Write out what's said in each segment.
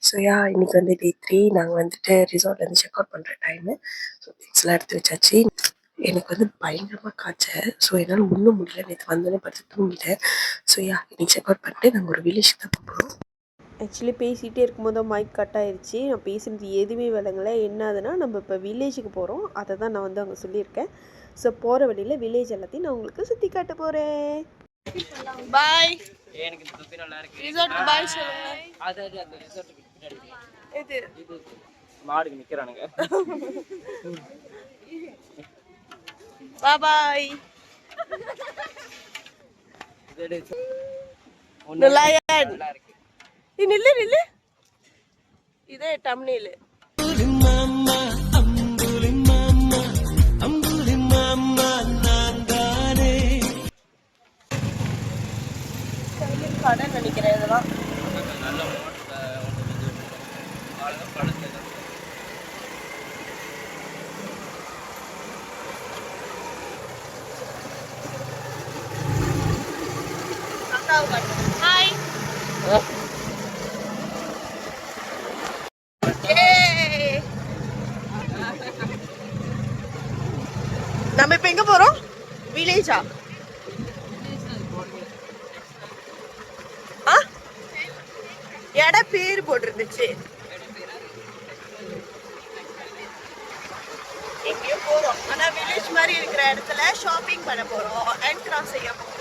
So இன்னைக்கு வந்து டே 3 நாங்கள் வந்துட்டு ரிசார்ட்லேருந்து செக் அவுட் பண்ணுற டைமு. ஸோ திங்ஸ்லாம் எடுத்து வச்சாச்சு. எனக்கு வந்து பயங்கரமாக காய்ச்சல். ஸோ என்னால் ஒன்றும் முடியல. நேற்று வந்தோடனே படுத்து தூங்கிட்டேன். ஸோ இன்னைக்கு செக் அவுட் பண்ணிட்டு நாங்கள் ஒரு வில்லேஜுக்கு தான் போகிறோம். ஆக்சுவலி பேசிகிட்டே இருக்கும்போது மைக் கட் ஆயிடுச்சு. நான் பேசுகிறது எதுவுமே விளங்கலை. என்னதுன்னா நம்ம இப்போ வில்லேஜுக்கு போகிறோம். அதை தான் நான் வந்து அங்கே சொல்லியிருக்கேன். ஸோ போகிற வழியில் வில்லேஜ் எல்லாத்தையும் நான் உங்களுக்கு சுற்றி காட்ட போகிறேன். பாய். எனக்கு இந்த தொப்பி நல்லா இருக்கு. ரிசார்ட்க்கு பாய் சொல்லுங்க. அது அந்த ரிசார்ட்க்கு பின்னாடி இது மாடுக்கு நிக்கறானுங்க. பாய் பாய். இது நல்லா இருக்கு. நில்லு நில்லு. இதே தம்ப்நெயில். கடை நினைக்கிறேன் இதெல்லாம். நல்ல ஹாய். நம்ம இப்ப எங்க போறோம்? வில்லேஜா? எட பேர் போட்டிருந்துச்சு. எங்கேயோ போறோம். ஆனா வில்லேஜ் மாதிரி இருக்கிற இடத்துல ஷாப்பிங் பண்ண போறோம். என்ட்ரான்ஸ் செய்ய போறோம்.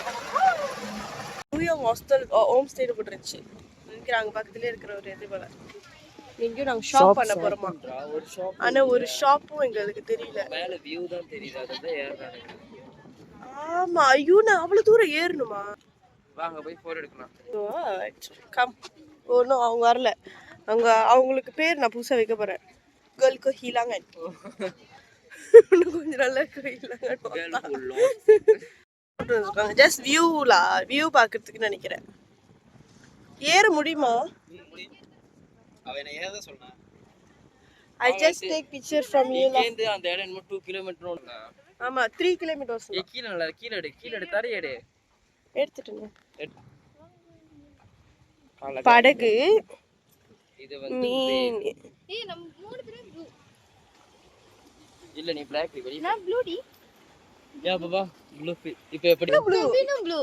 ஹாஸ்டல் ஹோம் ஸ்டே போட்டுருச்சு. அங்க பக்கத்துலயே இருக்கிற ஒரு இது போல. எங்கேயும் நாங்க ஷாப் பண்ண போறோமா? ஆனா ஒரு ஷாப்பும் எங்களுக்கு தெரியல. மேல வியூ தான் தெரியுது. அதுதான் ஏறறாங்க. ஆமா, ஐயோ நான் அவ்வளவு தூரம் ஏறணுமா? வாங்க போய் போட்டோ எடுக்கலாம். கம். ஒன்றும் அவங்க வரல. அவங்களுக்கு பேர் நான் புதுசாக வைக்க போகிறேன். கேர்ளுக்கு ஹீலாங்கன். இன்னும் கொஞ்சம் நல்லா ஹீலாங்கன். ஜஸ்ட் வியூ பார்க்கறதுக்கு நினைக்கிறேன். ஏற முடியுமா? அவன் ஏறத சொன்னா. I just take picture from you. அந்த இடம் இன்னும் 2 கிலோமீட்டர் ஓடுனா. ஆமா 3 கிலோமீட்டர்ஸ். கீழ நல்லா கீழ எடு தரை எடு. எடுத்துட்டேன். படகு. இது வந்து நம்ம மூணு பேரும் ப்ளூ. இல்ல நீ black வெளிய. நான் ப்ளூ டி. பாபா ப்ளூ. இப்போ எப்படி? ப்ளூ.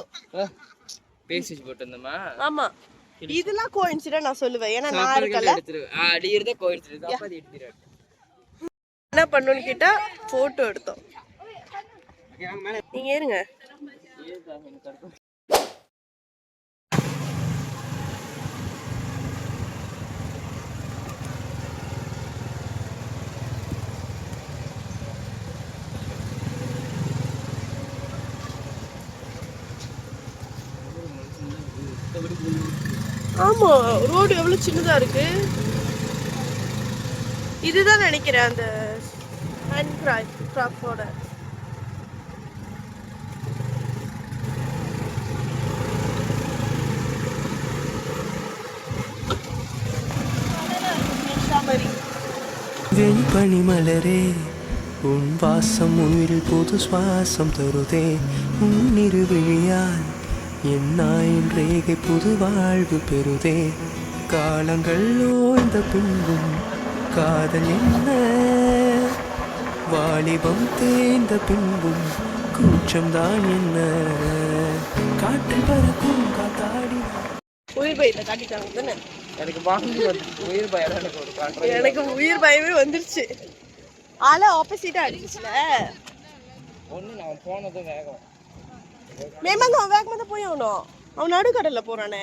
பேசிச்சு போட்டுந்தமா? ஆமா. இதெல்லாம் கோஇன்சிடென்ட் நான் சொல்லுவேன். ஏன்னா நான் இருக்கல. அடியிரதே கோஇன்சிடென்ட். அப்ப அது எடுத்துற. என்ன பண்ணனும் கேட்டா போட்டோ எடுத்தோம். நீங்க ஏறுங்க. ஆமா, ரோடு எவ்வளவு சின்னதா இருக்கு. இதுதான் நினைக்கிறேன் அந்த ஹேண்ட் கிராஃப்டோட. வெண்பனி மலரே உன் வாசம் உயிரில் புது சுவாசம் தருதே. உன் இருவிழியால் என் நாயின் ரேகை புது வாழ்வு பெறுதே. காலங்கள் ஓய்ந்த பின்பும் காதல் என்ன, வாலிபம் தேய்ந்த பின்பும் கூச்சம்தான் என்ன. காற்றில் பறக்கும் காத்தாடி. உயிர் பயத்தை காட்டிட்டாங்க தானே. எனக்கு உயிர் பயம். எனக்கு உயிர் பயமே வந்துருச்சு. ஆள ஆப்போசிட்டா அடிச்சுல. ஒண்ணு நான் போனதும் வேகம். மேமாங்க அவன் வேகமா தான் போய் ஆகணும். அவன் நடுக்கடல்ல போறானே.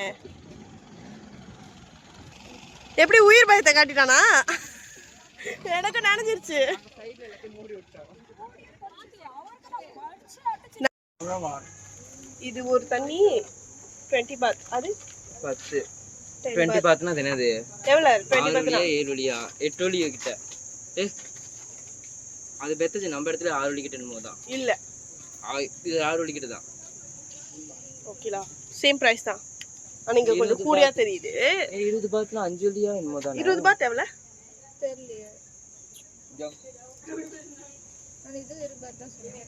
எப்படி உயிர் பயத்தை காட்டிட்டானா? எனக்கு நினைஞ்சிருச்சு. இது ஒரு தண்ணி 20 பாத். அது 10 20 பாத்னா அது என்னது? எவ்வளவு? 20 பாத்னா 7 வழியா 8 வழி கிட்ட. அது பெத்தது நம்ம இடத்துல 6 வழி கிட்ட என்னமோ தான். இல்ல இது 6 வழி கிட்ட தான். ஓகேலா, சேம் பிரைஸ் தான். நீங்க கொஞ்சம் கூடியா தெரியுது. 20 பாத்னா 5 வழியா என்னமோ தான். 20 பாத் எவ்வளவு தெரியலையே. நான் இது 20 பாத் தான் சொல்றேன்.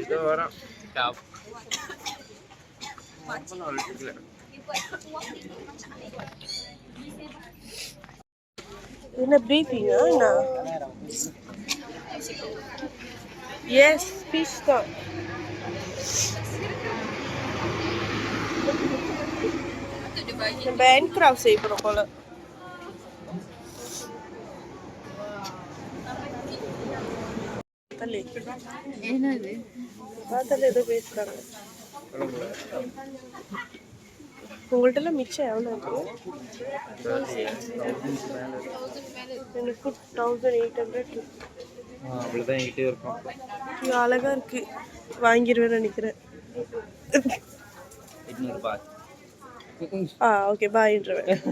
இது வர டாப் என்ன பிரீஃபிங்கா என்ன? எஸ் ஃபிஷ் தான். நம்ம ஹேண்ட் கிராஃப்ட் செய்ய போகிறோம் போல. என்னது பார்த்தாலே ஏதோ பேசுகிறாங்க. உங்கள்கிட்ட மிச்சம் எவ்வளோ இருக்கு? எனக்கு 1800. அவ்வளோதான் என்கிட்டே இருக்கும். இது அழகா இருக்கு, வாங்கிடுவேன்னு நினைக்கிறேன். 800 ரூபாய். ஓகே பாயின்றவேன்.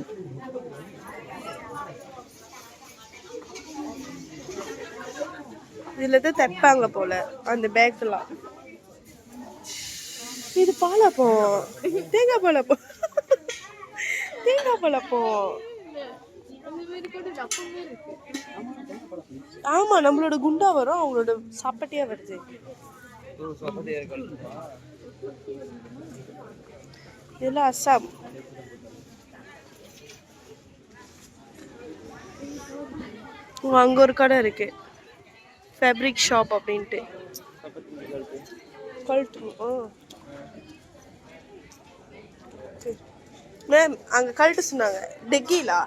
இதுல தான் தைப்பாங்க போல அந்த பேக்லாம். இது பாலாப்பம், தேங்காய் பாலாப்பம், தேங்காய் பாலாப்பம். ஆமா, நம்மளோட குண்டா வரும், அவங்களோட சாப்பாட்டியா வருது. இதெல்லாம் அஸ்ஸாம். அங்க ஒரு கடை இருக்கு, ஃபேப்ரிக் ஷாப் அப்படின்ட்டு. மேம் அங்க கழட்டு சொன்னாங்க. டெக்கிலா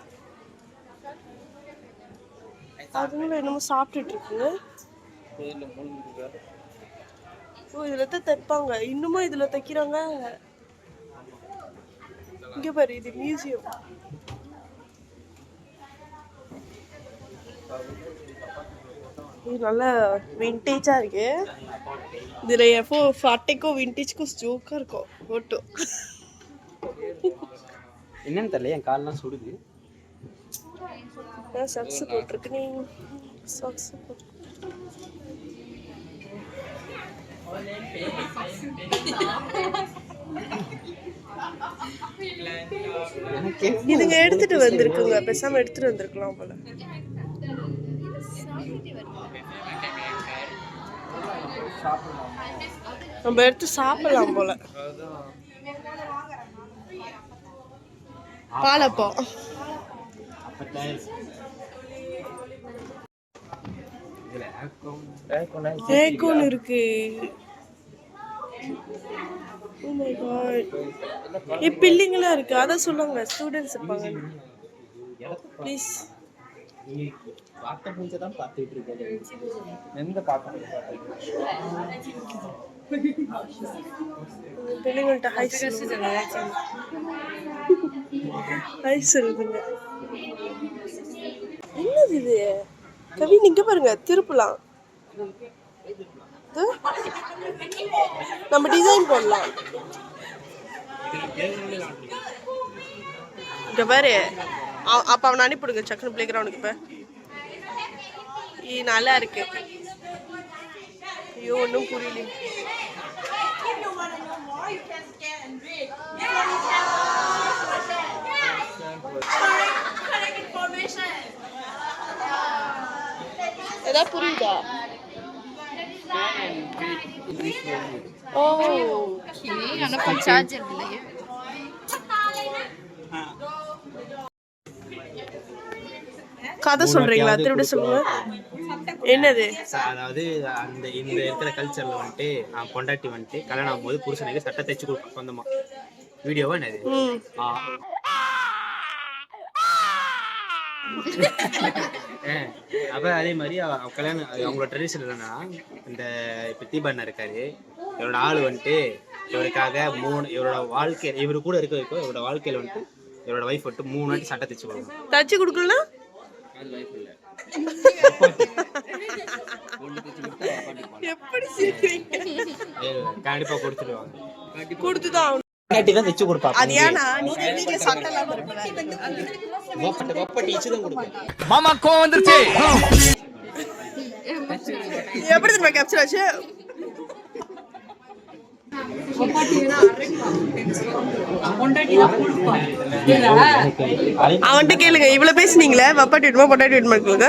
அதுங்களும் என்னமோ சாப்பிட்டுட்டு இருக்குங்க. இதுல தான் தைப்பாங்க, இன்னுமும் இதுல தைக்கிறாங்க. இங்க பாரு, இது மியூசியம். இது நல்லா விண்டேஜா இருக்கு. இதுல எப்போ ஃபட்டைக்கும் விண்டேஜ்க்கும் ஜோக்கா இருக்கும் ஃபோட்டோ. என்னன்னு தெரியல, என் கால்லாம் சுடுது. சாக்ஸ் போட்டிருக்கு. நீ சாக்ஸ் போட்டு இதுங்க எடுத்துட்டு வந்திருக்குங்க, பேசாம எடுத்துட்டு வந்திருக்கலாம் போல. நம்ம எடுத்து சாப்பிடலாம் போல. பாலப்பம் ஏக்கோன் இருக்கு. Oh my god, பில்லிங்லாம் இருக்கு. அதான் சொல்லுவாங்க ஸ்டூடெண்ட்ஸ் இருப்பாங்க. ப்ளீஸ் பாட்ட பூஞ்சை தான் பார்த்துட்டு இருக்கேன். எந்த பாட்டம் பிள்ளைங்கள்ட்ட ஹை சொல்லுங்க. ஹை சொல்லுங்க. என்னது இது? கவி நீங்க பாருங்க, திருப்பலாம். நம்ம டிசைன் போடலாம். இங்க பாரு, அப்ப அவனை அனுப்பிடுங்க சக்கன் பிளே கிரவுண்டுக்கு. இப்ப நல்லா இருக்கு. ஐயோ ஒன்றும் புரியல. ஏதாவது புரியுதா? சார்ஜர் இல்லையே. கதை சொல்றீங்களா? திரும்ப சொல்லுங்க. என்னது? அதாவது இந்த இருக்கிற கல்ச்சர்ல வந்துட்டு பொண்டாட்டி வந்துட்டு கல்யாணம் ஆகும்போது புருஷனுக்கு சட்டை தைச்சு கொடுப்போம் சொந்தமா. வீடியோவா என்னது? அப்ப அதே மாதிரி கல்யாணம் அவங்களோட ட்ரெடிஷன் என்னன்னா, இந்த இப்ப தீபாவளி இருக்காரு, இவரோட ஆள் வந்துட்டு இவருக்காக இவரோட வாழ்க்கை இவரு கூட இருக்க வைக்கும். இவரோட வாழ்க்கையில வந்துட்டு இவரோட வைஃப் வந்துட்டு 3 வாட்டி சட்டை தைச்சு கொடுக்கும். தச்சு கொடுக்கலாம். எப்படி சிரிக்கிறீங்க? கண்டிப்பா கொடுத்துருவாங்க. கொடுத்துதான் தைச்சு கொடுப்பாங்க. அது ஏன்னா நீங்க சட்டை இல்லாம இருக்கல. மாமா கோவம் வந்துருச்சு. எப்படி தெரியுமா கேப்சர் ஆச்சு? அவன்கிட்ட கேளுங்க, இவ்வளவு பேசுனீங்களே, வப்பாட்டி விடுமா பொட்டாட்டி விடுமா கேளுங்க.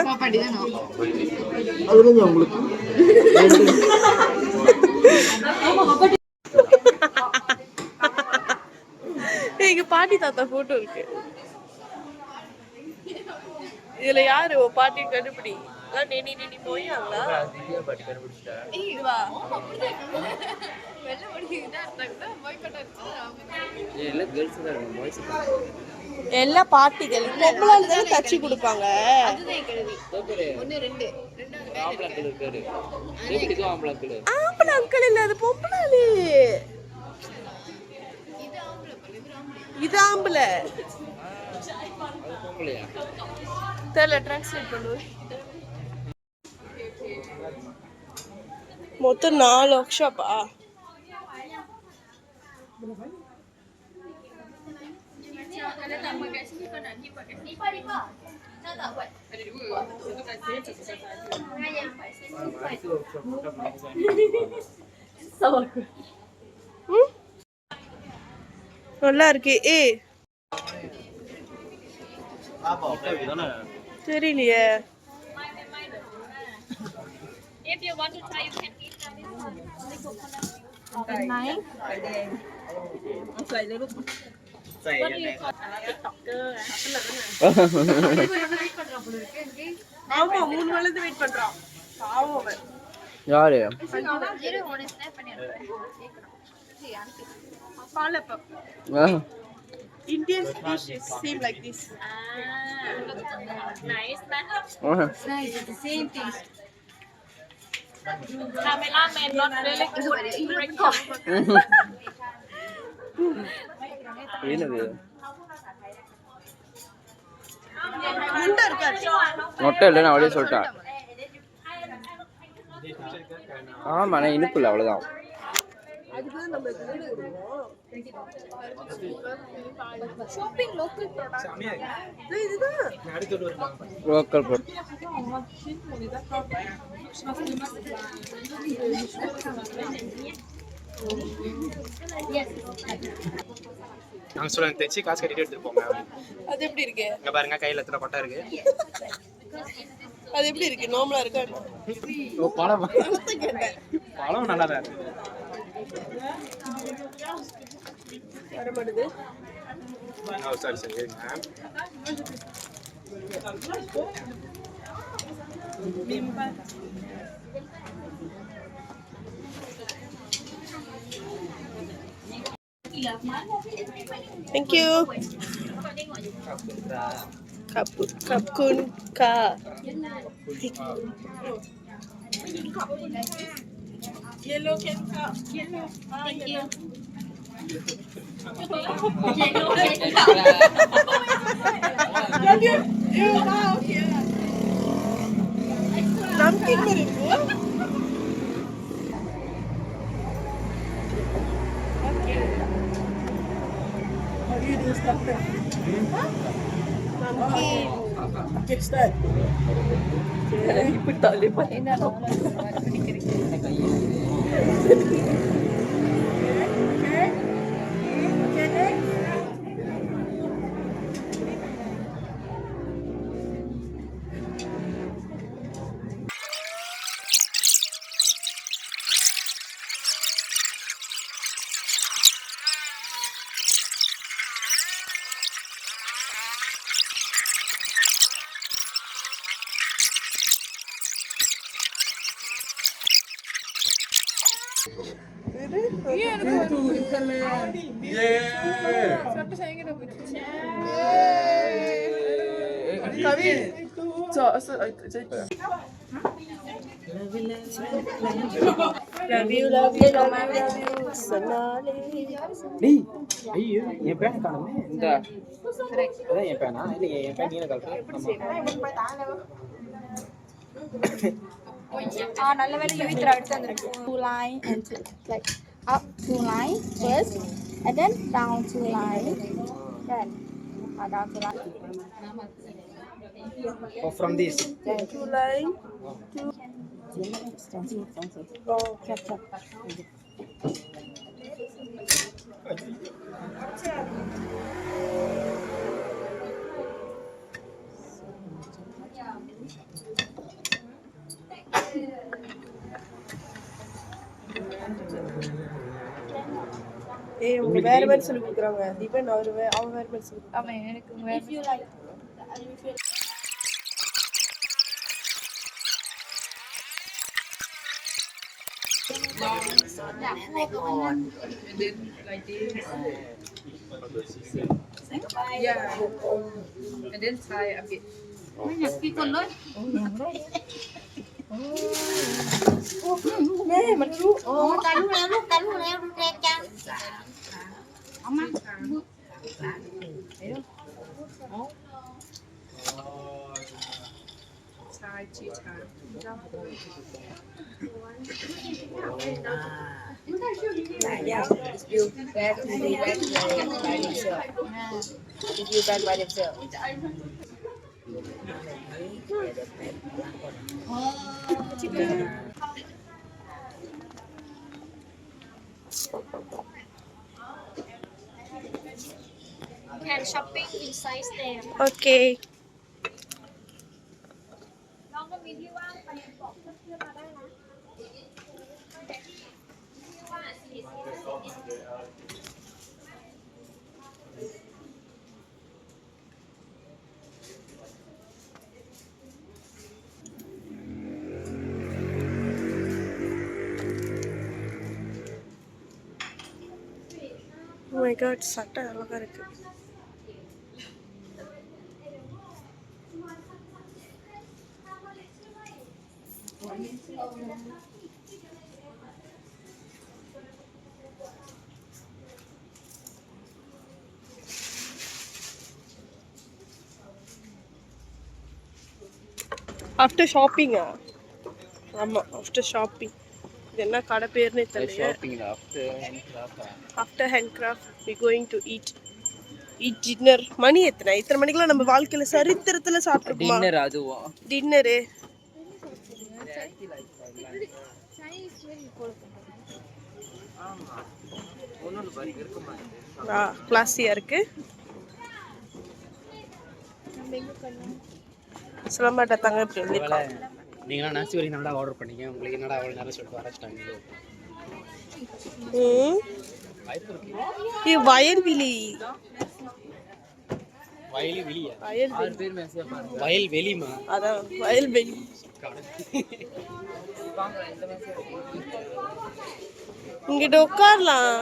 இங்க பாட்டி தாத்தா போட்டோ இருக்கு. இதுல யாரு பாட்டி கண்டுபிடி? நெனி நெனி போயாங்களா? திவ்யா பாட்டி கண்டுபிடிச்சிட்டா. இதுவா? எல்லாம் கேர்ள்ஸ் தான் இருக்கும், பாய்ஸ் எல்லா பாட்டிகள் பொம்பளால தானே தச்சு கொடுப்பாங்க. ஆம்பளாக்கள் இருக்காரு. எப்படி இதுவும் ஆம்பளாக்கள்? ஆம்பளை அங்கிள் இல்ல, அது பொம்பளாலே. இது ஆம்பளை பொம்பளையா? தெரியல, டிரான்ஸ்லேட் பண்ணு. மொத்தம் 4 ஒர்க் ஷாப்பா? நல்லா இருக்கு. தெரியலையே. If you want to try, you can eat them. Nice. ஆமா, 3 நாள்ல வெயிட் பண்றான். பாவம் அவன். யாரு? Indian dishes seem like this. Nice, man. It's nice. It's the same taste. Cameraman not really good. என்னது? முண்டை இருக்கா? மொட்டை இல்லைன்னு அவளே சொல்லிட்டா. ஆமா, நான் இனிப்பு இல்லை, அவ்வளோதான். அதுக்குதான் நம்ம Shopping local products. இதுதான் லோக்கல் ப்ராடக்ட். நாங்கள் சொல்லுங்க தைச்சி காசு கட்டிட்டு எடுத்துட்டு போங்க. அது எப்படி இருக்கு? இங்கே பாருங்க, கையில் எத்தனை கொட்டை இருக்கு. அது எப்படி இருக்கு? நார்மலா இருக்கா? ஓ, பழம் பழம் நல்லா தான் இருக்கு. வர மாட்டுது. சரி சரி இருங்க. Thank you. Kapkun ka. Yellow can ka. Yellow. Yellow. Namkeen में रखो. Get that. Ikut tak lepas. டேய் ஐயோ என் பேனை காணுமே. இந்த அதான் என் பேனா இல்லை, என் பேன் நீல கலர். நல்ல வேலை யூத்ரா எடுத்து வந்திருக்கு. 2 line and two, like up 2 line first and then down 2 line, then down 2 line. Oh, from this. 2 line. Oh, cap. ஏய் உங்க வேற மாதிரி சொல்லி கொடுக்குறாங்க. தீபன் அவன் வேற மாதிரி சொல்லி அவன் எனக்கு if you like And then tie a bit. Tie, two tie. Can shopping in size there. Okay. Oh my god, சட்டை அழகா இருக்கு. ஆஃப்டர் ஷாப்பிங்கா? ஆமாம், ஆஃப்டர் ஷாப்பிங். இது என்ன கடை பேர்னே தெரியல. After hand craft we going to eat dinner. மணி எத்தனை? இத்தனை மணிக்கெல்லாம் நம்ம வாழ்க்கையில சரித்திரத்துல சாப்பிட்டுருக்கோமா? டின்னர் அதுவா? டின்னரு கிளாஸியா இருக்கு. சொல்ல மாட்டாங்க இப்படி சொல்லிக்கலாம். நீங்களாம் நாசி வரைக்கும் நல்லா ஆர்டர் பண்ணீங்க, உங்களுக்கு என்னடா அவ்வளோ நேரம் சொல்லிட்டு வரச்சிட்டாங்க. வயல்வெளி வயல்வெளியா? வயல்வெளிமா? அதான் வயல்வெளி. இங்கிட்ட உட்காரலாம்.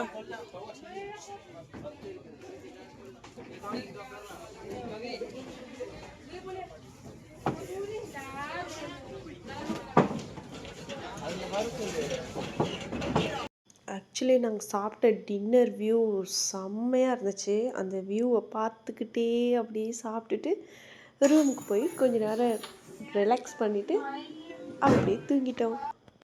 ஆக்சுவலி நாங்கள் சாப்பிட்ட டின்னர் வியூ செம்மையாக இருந்துச்சு. அந்த வியூவை பார்த்துக்கிட்டே அப்படியே சாப்பிட்டுட்டு ரூமுக்கு போய் கொஞ்ச நேரம் ரிலாக்ஸ் பண்ணிவிட்டு அப்படியே தூங்கிட்டோம்.